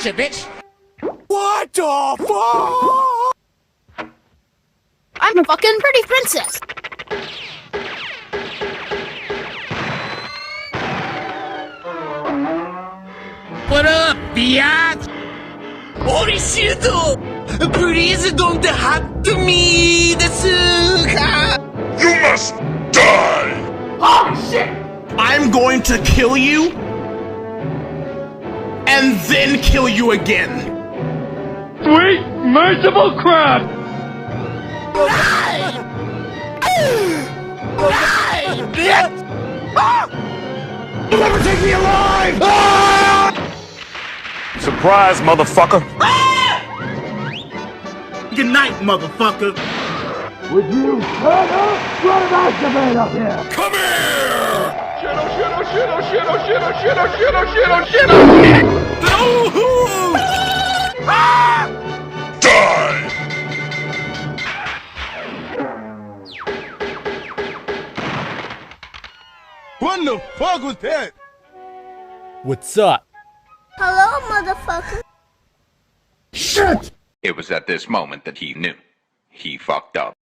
Gotcha, bitch! What the fuck? I'm a fucking pretty princess. What up, biatch? Holy shit! Please don't hurt me! You must die! Oh shit! I'm going to kill you and then kill you again. Sweet, merciful crab! Die! Die, bitch! Ah! You'll never take me alive! Ah! Surprise, motherfucker! Ah! Good night, motherfucker. Would you shut up? What about the man up here? Come here! Ah! Die! What the fuck was that? What's up? Hello, motherfucker. Shit! It was at this moment that he knew. He fucked up.